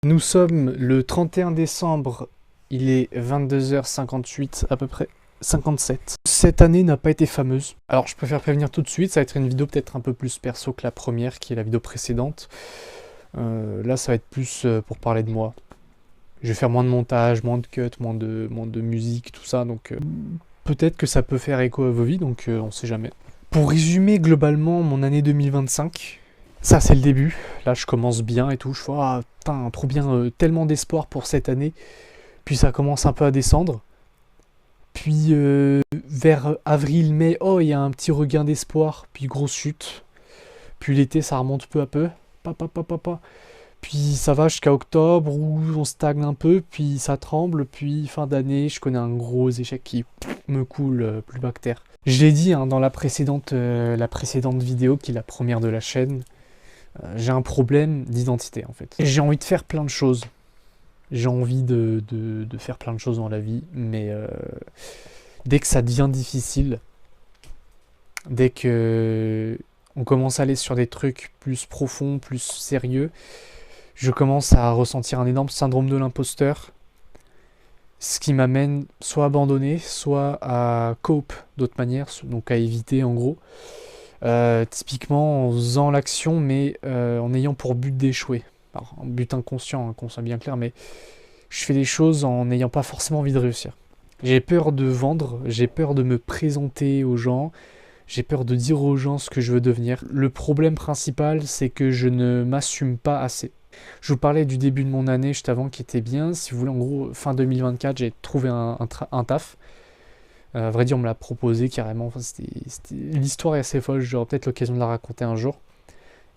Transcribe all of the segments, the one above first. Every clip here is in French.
Nous sommes le 31 décembre, il est 22h58 à peu près, 57. Cette année n'a pas été fameuse. Alors je préfère prévenir tout de suite, ça va être une vidéo peut-être un peu plus perso que la première, qui est la vidéo précédente. Là ça va être plus pour parler de moi. Je vais faire moins de montage, moins de cuts, moins de musique, tout ça, donc peut-être que ça peut faire écho à vos vies, donc on sait jamais. Pour résumer globalement mon année 2025, ça c'est le début, là je commence bien et tout, je fais ah putain trop bien, tellement d'espoir pour cette année, puis ça commence un peu à descendre, puis vers avril-mai, oh il y a un petit regain d'espoir, puis grosse chute, puis l'été ça remonte peu à peu, pa. Puis ça va jusqu'à octobre où on stagne un peu, puis ça tremble, puis fin d'année je connais un gros échec qui me coule plus bas que terre. Je l'ai dit hein, dans la précédente vidéo qui est la première de la chaîne, j'ai un problème d'identité en fait. J'ai envie de faire plein de choses. J'ai envie de faire plein de choses dans la vie, mais dès que ça devient difficile, dès que on commence à aller sur des trucs plus profonds, plus sérieux, je commence à ressentir un énorme syndrome de l'imposteur, ce qui m'amène soit à abandonner, soit à cope d'autres manières, donc à éviter en gros. Typiquement en faisant l'action mais en ayant pour but d'échouer. Alors un but inconscient, qu'on soit bien clair, mais je fais les choses en n'ayant pas forcément envie de réussir. J'ai peur de vendre, j'ai peur de me présenter aux gens, j'ai peur de dire aux gens ce que je veux devenir. Le problème principal, c'est que je ne m'assume pas assez. Je vous parlais du début de mon année juste avant qui était bien. Si vous voulez, en gros, fin 2024, j'ai trouvé un taf. À vrai dire, on me l'a proposé carrément. Enfin, l'histoire est assez folle, j'aurai peut-être l'occasion de la raconter un jour.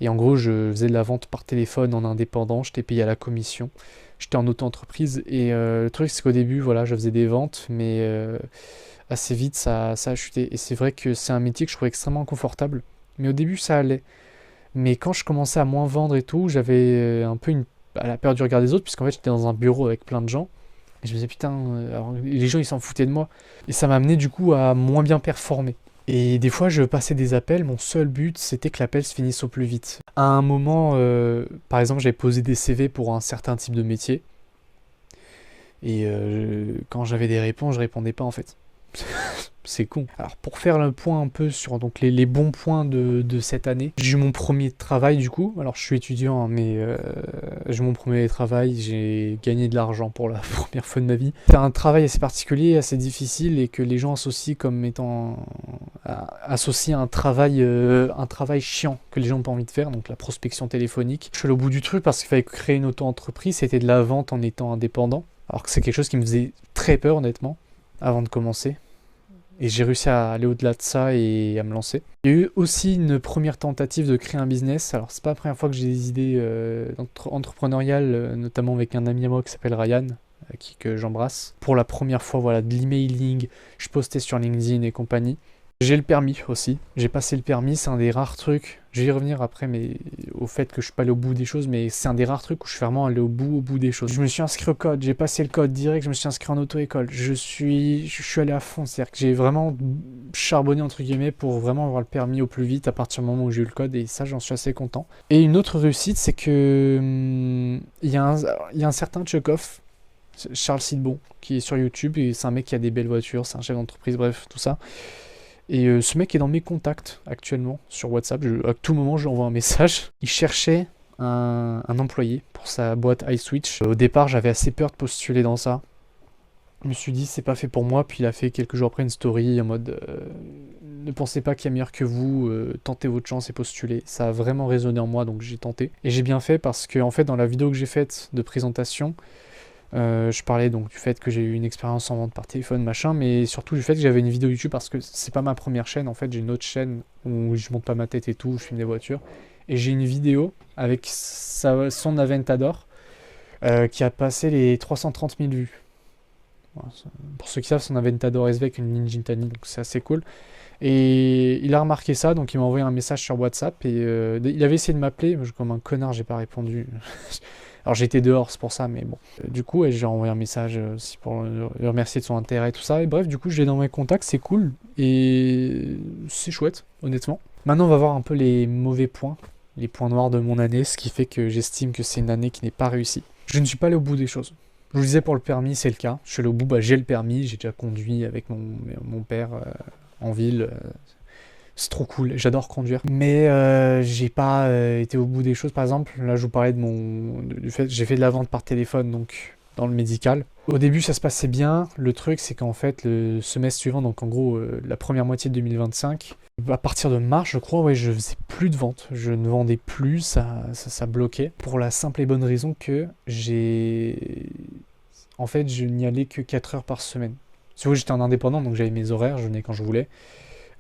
Et en gros, je faisais de la vente par téléphone en indépendant, j'étais payé à la commission. J'étais en auto-entreprise et le truc, c'est qu'au début, voilà, je faisais des ventes, mais assez vite, ça a chuté. Et c'est vrai que c'est un métier que je trouvais extrêmement confortable. Mais au début, ça allait. Mais quand je commençais à moins vendre et tout, j'avais un peu la peur du regard des autres, puisqu'en fait, j'étais dans un bureau avec plein de gens. Et je me disais, putain, alors, les gens ils s'en foutaient de moi. Et ça m'a amené du coup à moins bien performer. Et des fois, je passais des appels, mon seul but c'était que l'appel se finisse au plus vite. À un moment, par exemple, j'avais posé des CV pour un certain type de métier. Et quand j'avais des réponses, je répondais pas en fait. C'est con. Alors pour faire le point un peu sur donc, les bons points de cette année, j'ai eu mon premier travail du coup. Alors je suis étudiant hein, mais j'ai eu mon premier travail, j'ai gagné de l'argent pour la première fois de ma vie. C'est un travail assez particulier, assez difficile et que les gens associent comme étant associé à un travail chiant que les gens n'ont pas envie de faire, donc la prospection téléphonique. Je suis allé au bout du truc parce qu'il fallait créer une auto-entreprise, c'était de la vente en étant indépendant. Alors que c'est quelque chose qui me faisait très peur honnêtement avant de commencer. Et j'ai réussi à aller au-delà de ça et à me lancer. Il y a eu aussi une première tentative de créer un business. Alors c'est pas la première fois que j'ai des idées entrepreneuriales, notamment avec un ami à moi qui s'appelle Ryan, que j'embrasse. Pour la première fois, voilà, de l'emailing, je postais sur LinkedIn et compagnie. J'ai le permis aussi. J'ai passé le permis, c'est un des rares trucs. Je vais y revenir après, mais au fait que je suis pas allé au bout des choses, mais c'est un des rares trucs où je suis vraiment allé au bout des choses. Je me suis inscrit au code, j'ai passé le code direct, je me suis inscrit en auto-école. Je suis allé à fond, c'est-à-dire que j'ai vraiment charbonné entre guillemets pour vraiment avoir le permis au plus vite à partir du moment où j'ai eu le code, et ça j'en suis assez content. Et une autre réussite, c'est que il y a un certain Tchekhov, Charles Sidbon, qui est sur YouTube, et c'est un mec qui a des belles voitures, c'est un chef d'entreprise, bref, tout ça. Et ce mec est dans mes contacts actuellement sur WhatsApp. À tout moment, je lui envoie un message. Il cherchait un employé pour sa boîte iSwitch. Au départ, j'avais assez peur de postuler dans ça. Je me suis dit, c'est pas fait pour moi. Puis il a fait quelques jours après une story en mode ne pensez pas qu'il y a meilleur que vous, tentez votre chance et postulez. Ça a vraiment résonné en moi, donc j'ai tenté. Et j'ai bien fait parce que, en fait, dans la vidéo que j'ai faite de présentation, je parlais donc du fait que j'ai eu une expérience en vente par téléphone, machin, mais surtout du fait que j'avais une vidéo YouTube parce que c'est pas ma première chaîne, en fait, j'ai une autre chaîne où je monte pas ma tête et tout, je filme des voitures. Et j'ai une vidéo avec son Aventador qui a passé les 330 000 vues. Voilà, pour ceux qui savent, son Aventador SV avec une Ninja Tani, donc c'est assez cool. Et il a remarqué ça, donc il m'a envoyé un message sur WhatsApp et il avait essayé de m'appeler, mais comme un connard, j'ai pas répondu. Alors j'étais dehors, c'est pour ça, mais bon. Du coup, j'ai envoyé un message aussi pour le remercier de son intérêt et tout ça. Et bref, du coup, je l'ai dans mes contacts, c'est cool. Et c'est chouette, honnêtement. Maintenant, on va voir un peu les mauvais points, les points noirs de mon année, ce qui fait que j'estime que c'est une année qui n'est pas réussie. Je ne suis pas allé au bout des choses. Je vous disais pour le permis, c'est le cas. Je suis allé au bout, j'ai le permis, j'ai déjà conduit avec mon père en ville. C'est trop cool, j'adore conduire. Mais j'ai pas été au bout des choses. Par exemple, là je vous parlais du fait que j'ai fait de la vente par téléphone, donc dans le médical. Au début ça se passait bien. Le truc c'est qu'en fait le semestre suivant, donc en gros la première moitié de 2025, à partir de mars je crois, ouais, je faisais plus de vente. Je ne vendais plus, ça bloquait. Pour la simple et bonne raison que en fait je n'y allais que 4 heures par semaine. Si vous voulez, j'étais un indépendant, donc j'avais mes horaires, je venais quand je voulais.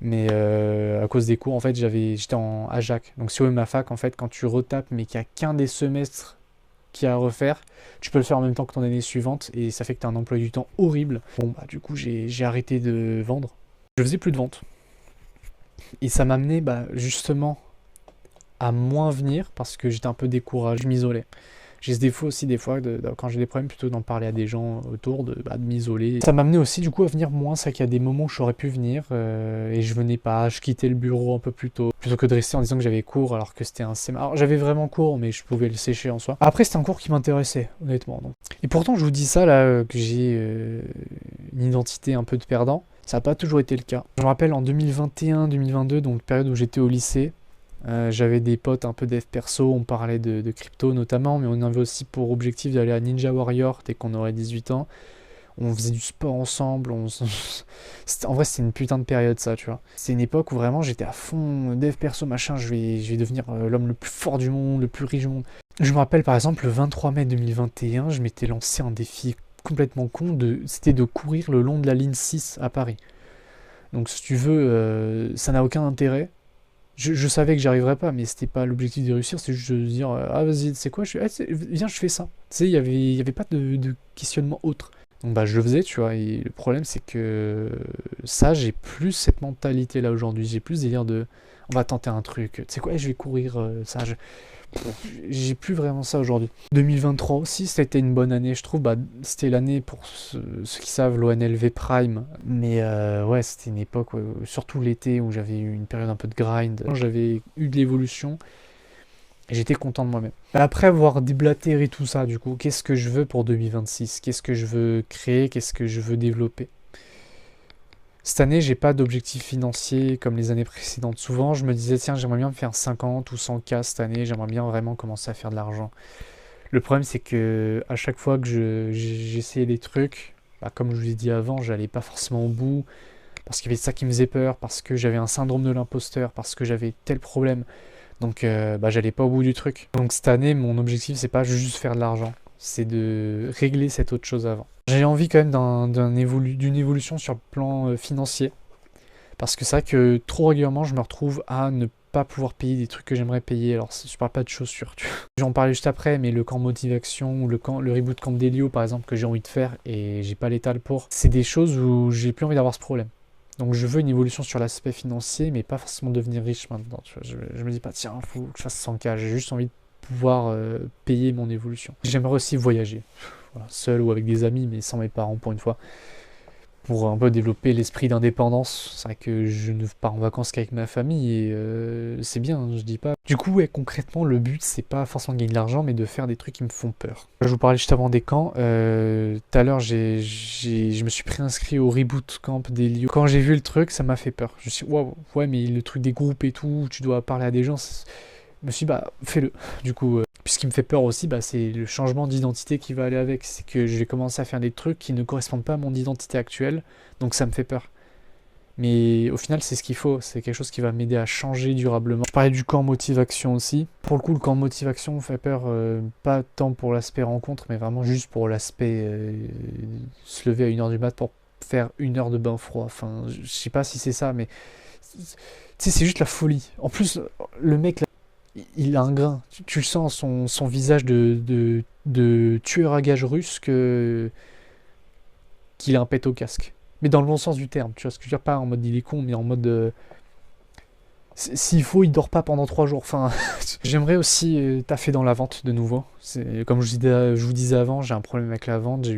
Mais à cause des cours, en fait, j'étais en AJAC. Donc si vous voulez, ma fac, en fait, quand tu retapes, mais qu'il n'y a qu'un des semestres qui a à refaire, tu peux le faire en même temps que ton année suivante, et ça fait que tu as un emploi du temps horrible. Bon, bah du coup, j'ai arrêté de vendre. Je faisais plus de ventes. Et ça m'a amené, justement, à moins venir, parce que j'étais un peu découragé, je m'isolais. J'ai ce défaut aussi des fois, quand j'ai des problèmes, plutôt d'en parler à des gens autour, de m'isoler. Ça m'a amené aussi du coup à venir moins, c'est qu'il y a des moments où j'aurais pu venir et je venais pas, je quittais le bureau un peu plus tôt, plutôt que de rester en disant que j'avais cours alors que c'était un séminaire. Alors j'avais vraiment cours, mais je pouvais le sécher en soi. Après c'était un cours qui m'intéressait, honnêtement. Donc. Et pourtant je vous dis ça là, que j'ai une identité un peu de perdant, ça n'a pas toujours été le cas. Je me rappelle en 2021-2022, donc période où j'étais au lycée, j'avais des potes un peu dev perso, on parlait de crypto notamment, mais on avait aussi pour objectif d'aller à Ninja Warrior dès qu'on aurait 18 ans. On faisait du sport ensemble, en vrai c'était une putain de période ça, tu vois. C'est une époque où vraiment j'étais à fond dev perso machin, je vais devenir l'homme le plus fort du monde, le plus riche du monde. Je me rappelle par exemple le 23 mai 2021, je m'étais lancé un défi complètement con, c'était de courir le long de la ligne 6 à Paris. Donc si tu veux, ça n'a aucun intérêt. Je savais que j'y arriverais pas, mais c'était pas l'objectif de réussir, c'est juste de dire ah vas-y, c'est quoi, viens, je fais ça. Tu sais, il y avait pas de questionnement autre. Donc je le faisais, tu vois, et le problème c'est que ça, j'ai plus cette mentalité là aujourd'hui, j'ai plus délire de on va tenter un truc, tu sais quoi, je vais courir ça, j'ai plus vraiment ça aujourd'hui. 2023 aussi, ça a été une bonne année, je trouve. C'était l'année pour ceux qui savent l'ONLV Prime. Mais ouais, c'était une époque, surtout l'été, où j'avais eu une période un peu de grind. J'avais eu de l'évolution et j'étais content de moi-même. Après avoir déblatéré tout ça, du coup, qu'est-ce que je veux pour 2026? Qu'est-ce que je veux créer? Qu'est-ce que je veux développer? Cette année, j'ai pas d'objectif financier comme les années précédentes. Souvent, je me disais, tiens, j'aimerais bien me faire 50 ou 100K cette année, j'aimerais bien vraiment commencer à faire de l'argent. Le problème, c'est que à chaque fois que j'essayais des trucs, comme je vous l'ai dit avant, j'allais pas forcément au bout, parce qu'il y avait ça qui me faisait peur, parce que j'avais un syndrome de l'imposteur, parce que j'avais tel problème. Donc, j'allais pas au bout du truc. Donc, cette année, mon objectif, c'est pas juste faire de l'argent, c'est de régler cette autre chose avant. J'ai envie quand même d'une évolution sur le plan financier. Parce que c'est vrai que trop régulièrement, je me retrouve à ne pas pouvoir payer des trucs que j'aimerais payer. Alors, je parle pas de chaussures, tu vois. J'en parlais juste après, mais le camp motivation ou le reboot camp d'Elio, par exemple, que j'ai envie de faire et j'ai pas l'étal pour, c'est des choses où j'ai plus envie d'avoir ce problème. Donc, je veux une évolution sur l'aspect financier, mais pas forcément devenir riche maintenant. Tu vois. Je me dis pas, tiens, faut que je fasse 100K. J'ai juste envie de pouvoir payer mon évolution. J'aimerais aussi voyager. Voilà, seul ou avec des amis, mais sans mes parents pour une fois. Pour un peu développer l'esprit d'indépendance. C'est vrai que je ne pars en vacances qu'avec ma famille et c'est bien, hein, je dis pas. Du coup, ouais, concrètement, le but, c'est pas forcément de gagner de l'argent, mais de faire des trucs qui me font peur. Je vous parlais juste avant des camps. Tout à l'heure, je me suis préinscrit au reboot camp d'Elio. Quand j'ai vu le truc, ça m'a fait peur. Je me suis dit, waouh, ouais, mais le truc des groupes et tout, tu dois parler à des gens. Je me suis dit, fais-le. Du coup, puis ce qui me fait peur aussi, c'est le changement d'identité qui va aller avec. C'est que je vais commencer à faire des trucs qui ne correspondent pas à mon identité actuelle. Donc ça me fait peur. Mais au final, c'est ce qu'il faut. C'est quelque chose qui va m'aider à changer durablement. Je parlais du camp motivation aussi. Pour le coup, le camp motivation me fait peur, pas tant pour l'aspect rencontre, mais vraiment juste pour l'aspect se lever à 1h du mat pour faire 1 heure de bain froid. Enfin, je sais pas si c'est ça, mais tu sais, c'est juste la folie. En plus, le mec là, il a un grain. Tu le sens, son visage de tueur à gages russe qu'il a un pet au casque. Mais dans le bon sens du terme, tu vois ce que je veux dire, pas en mode il est con, mais en mode s'il faut, il dort pas pendant 3 jours. Enfin, j'aimerais aussi taffer dans la vente de nouveau. Comme je vous disais avant, j'ai un problème avec la vente.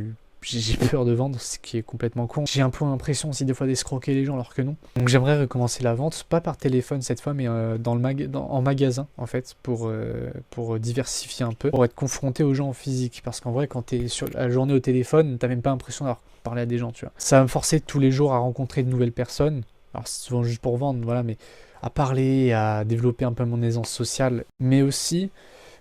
j'ai peur de vendre, ce qui est complètement con. J'ai un peu l'impression aussi des fois d'escroquer les gens alors que non. Donc j'aimerais recommencer la vente, pas par téléphone cette fois, mais en magasin en fait, pour diversifier un peu, pour être confronté aux gens en physique. Parce qu'en vrai, quand t'es sur la journée au téléphone, t'as même pas l'impression d'avoir parlé à des gens, tu vois. Ça va me forcer tous les jours à rencontrer de nouvelles personnes. Alors c'est souvent juste pour vendre, voilà, mais à parler, à développer un peu mon aisance sociale, mais aussi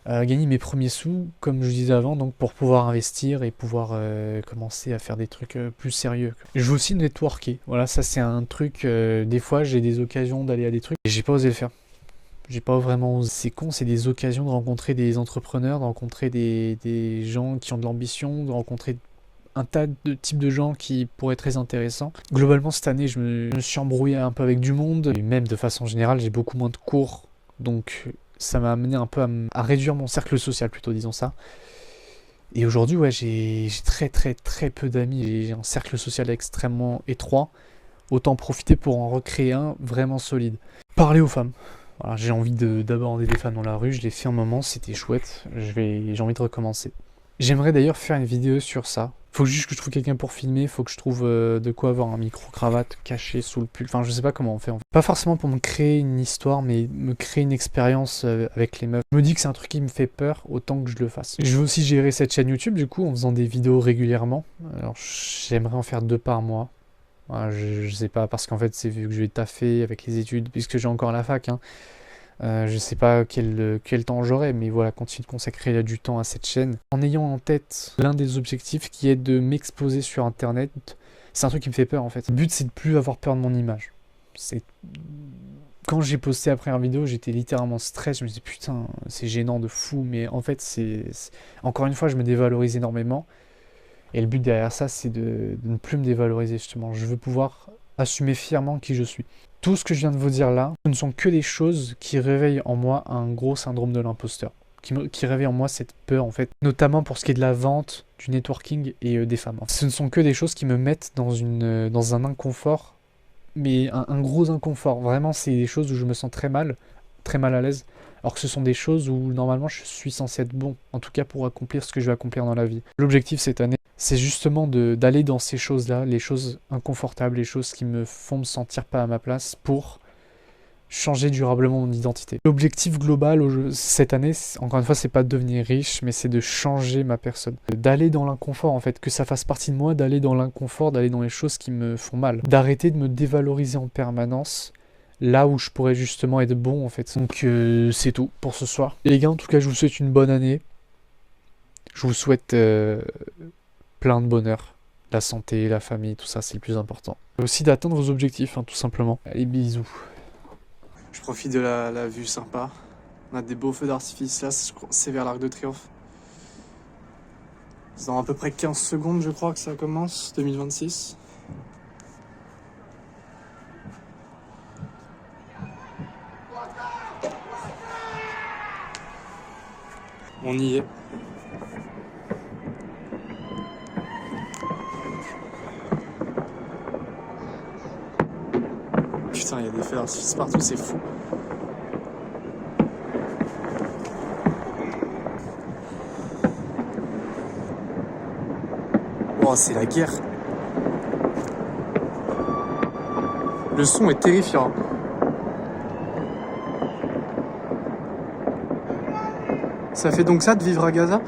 gagner mes premiers sous, comme je disais avant, donc pour pouvoir investir et pouvoir commencer à faire des trucs plus sérieux. Je veux aussi networker. Voilà, ça c'est un truc, des fois j'ai des occasions d'aller à des trucs et j'ai pas osé le faire. J'ai pas vraiment osé. C'est con, c'est des occasions de rencontrer des entrepreneurs, de rencontrer des gens qui ont de l'ambition, de rencontrer un tas de types de gens qui pourraient être très intéressants. Globalement, cette année, je me suis embrouillé un peu avec du monde, et même de façon générale, j'ai beaucoup moins de cours, donc ça m'a amené un peu à réduire mon cercle social, plutôt, disons ça. Et aujourd'hui, ouais, j'ai très peu d'amis, j'ai un cercle social extrêmement étroit, autant profiter pour en recréer un vraiment solide. Parler aux femmes. Voilà, j'ai envie d'aborder des femmes dans la rue, je l'ai fait un moment, c'était chouette, j'ai envie de recommencer. J'aimerais d'ailleurs faire une vidéo sur ça. Faut juste que je trouve quelqu'un pour filmer, faut que je trouve de quoi avoir un micro-cravate caché sous le pull. Enfin, je sais pas comment on fait. Pas forcément pour me créer une histoire, mais me créer une expérience avec les meufs. Je me dis que c'est un truc qui me fait peur, autant que je le fasse. Je veux aussi gérer cette chaîne YouTube, du coup, en faisant des vidéos régulièrement. Alors, j'aimerais en faire 2 par mois. Voilà, je sais pas, parce qu'en fait, c'est vu que je vais taffer avec les études, puisque j'ai encore la fac, hein. Je sais pas quel temps j'aurai, mais voilà, continuer de consacrer du temps à cette chaîne. En ayant en tête l'un des objectifs qui est de m'exposer sur Internet, c'est un truc qui me fait peur en fait. Le but c'est de plus avoir peur de mon image. Quand j'ai posté la première vidéo, j'étais littéralement stressé, je me disais putain, c'est gênant de fou, mais en fait encore une fois, je me dévalorise énormément. Et le but derrière ça, c'est de ne plus me dévaloriser justement. Je veux pouvoir assumer fièrement qui je suis. Tout ce que je viens de vous dire là, ce ne sont que des choses qui réveillent en moi un gros syndrome de l'imposteur. Qui réveillent en moi cette peur en fait, notamment pour ce qui est de la vente, du networking et des femmes. Ce ne sont que des choses qui me mettent dans un inconfort, mais un gros inconfort. Vraiment, c'est des choses où je me sens très mal à l'aise, alors que ce sont des choses où normalement je suis censé être bon, en tout cas pour accomplir ce que je vais accomplir dans la vie. L'objectif cette année, c'est justement d'aller dans ces choses-là, les choses inconfortables, les choses qui me font me sentir pas à ma place, pour changer durablement mon identité. L'objectif global cette année, encore une fois, c'est pas de devenir riche, mais c'est de changer ma personne. D'aller dans l'inconfort, en fait, que ça fasse partie de moi, d'aller dans l'inconfort, d'aller dans les choses qui me font mal. D'arrêter de me dévaloriser en permanence, là où je pourrais justement être bon, en fait. Donc, c'est tout pour ce soir. Et les gars, en tout cas, je vous souhaite une bonne année. Je vous souhaite plein de bonheur. La santé, la famille, tout ça, c'est le plus important. Et aussi d'atteindre vos objectifs, hein, tout simplement. Allez, bisous. Je profite de la vue sympa. On a des beaux feux d'artifice là, c'est vers l'Arc de Triomphe. C'est dans à peu près 15 secondes, je crois, que ça commence, 2026. On y est. Putain, il y a des feux d'artifice partout, c'est fou. Oh, c'est la guerre. Le son est terrifiant. Ça fait donc ça de vivre à Gaza ?